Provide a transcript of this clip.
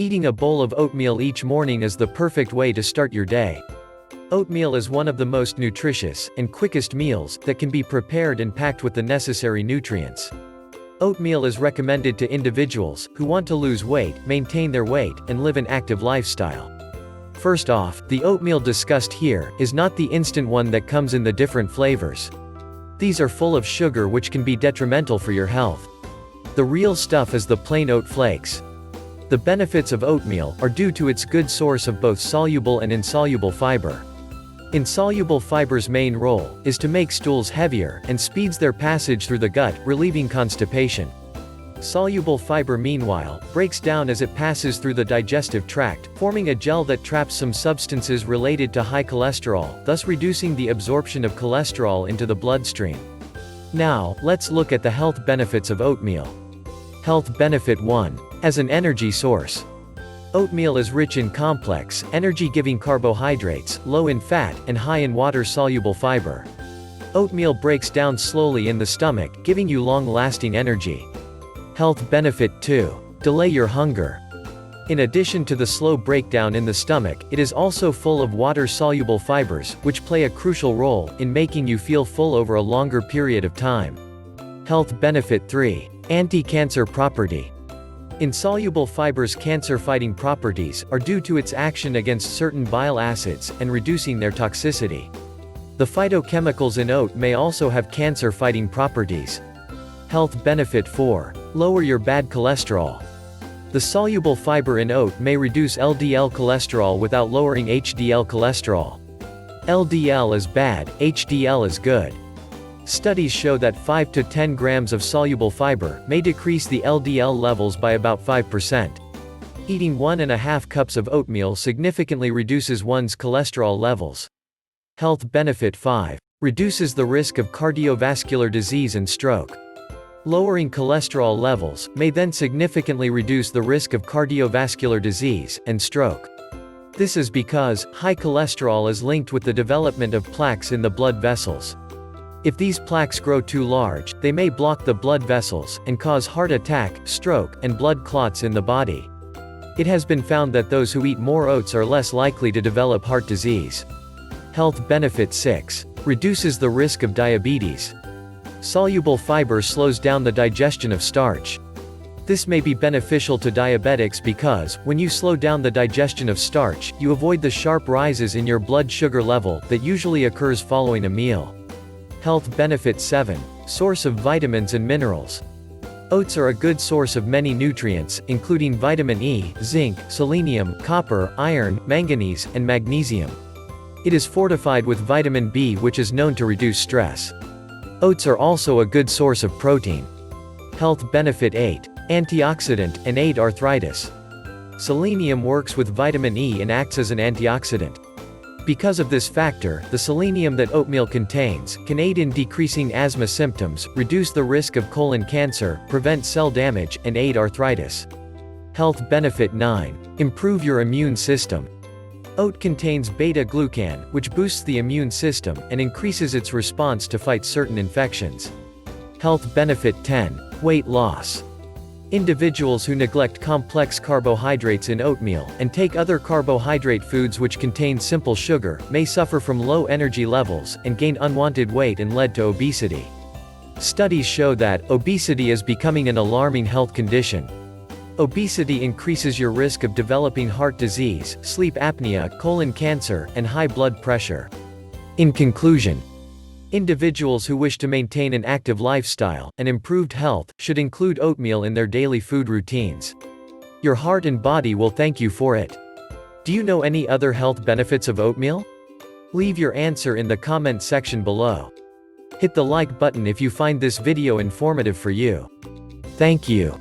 Eating a bowl of oatmeal each morning is the perfect way to start your day. Oatmeal is one of the most nutritious and quickest meals that can be prepared and packed with the necessary nutrients. Oatmeal is recommended to individuals who want to lose weight, maintain their weight, and live an active lifestyle. First off, the oatmeal discussed here is not the instant one that comes in the different flavors. These are full of sugar, which can be detrimental for your health. The real stuff is the plain oat flakes. The benefits of oatmeal are due to its good source of both soluble and insoluble fiber. Insoluble fiber's main role is to make stools heavier and speeds their passage through the gut, relieving constipation. Soluble fiber, meanwhile, breaks down as it passes through the digestive tract, forming a gel that traps some substances related to high cholesterol, thus reducing the absorption of cholesterol into the bloodstream. Now, let's look at the health benefits of oatmeal. Health benefit 1. As an energy source. Oatmeal is rich in complex, energy-giving carbohydrates, low in fat, and high in water-soluble fiber. Oatmeal breaks down slowly in the stomach, giving you long-lasting energy. Health benefit 2. Delay your hunger. In addition to the slow breakdown in the stomach, it is also full of water-soluble fibers, which play a crucial role in making you feel full over a longer period of time. Health benefit 3. Anti-cancer property. Insoluble fiber's cancer-fighting properties are due to its action against certain bile acids and reducing their toxicity. The phytochemicals in oat may also have cancer-fighting properties. Health benefit 4. Lower your bad cholesterol. The soluble fiber in oat may reduce LDL cholesterol without lowering HDL cholesterol. LDL is bad, HDL is good. Studies show that 5 to 10 grams of soluble fiber may decrease the LDL levels by about 5%. Eating 1.5 cups of oatmeal significantly reduces one's cholesterol levels. Health benefit 5. Reduces the risk of cardiovascular disease and stroke. Lowering cholesterol levels may then significantly reduce the risk of cardiovascular disease and stroke. This is because high cholesterol is linked with the development of plaques in the blood vessels. If these plaques grow too large, they may block the blood vessels and cause heart attack, stroke, and blood clots in the body. It has been found that those who eat more oats are less likely to develop heart disease. Health benefit 6. Reduces the risk of diabetes. Soluble fiber slows down the digestion of starch. This may be beneficial to diabetics because, when you slow down the digestion of starch, you avoid the sharp rises in your blood sugar level that usually occurs following a meal. Health benefit 7. Source of vitamins and minerals. Oats are a good source of many nutrients, including vitamin E, zinc, selenium, copper, iron, manganese, and magnesium. It is fortified with vitamin B, which is known to reduce stress. Oats are also a good source of protein. Health benefit 8. Antioxidant, and aid arthritis. Selenium works with vitamin E and acts as an antioxidant. Because of this factor, the selenium that oatmeal contains can aid in decreasing asthma symptoms, reduce the risk of colon cancer, prevent cell damage, and aid arthritis. Health benefit 9. Improve your immune system. Oat contains beta-glucan, which boosts the immune system and increases its response to fight certain infections. Health benefit 10. Weight loss. Individuals who neglect complex carbohydrates in oatmeal and take other carbohydrate foods which contain simple sugar may suffer from low energy levels and gain unwanted weight and lead to obesity. Studies show that obesity is becoming an alarming health condition. Obesity increases your risk of developing heart disease, sleep apnea, colon cancer, and high blood pressure. In conclusion, individuals who wish to maintain an active lifestyle and improved health should include oatmeal in their daily food routines. Your heart and body will thank you for it. Do you know any other health benefits of oatmeal? Leave your answer in the comment section below. Hit the like button if you find this video informative for you. Thank you.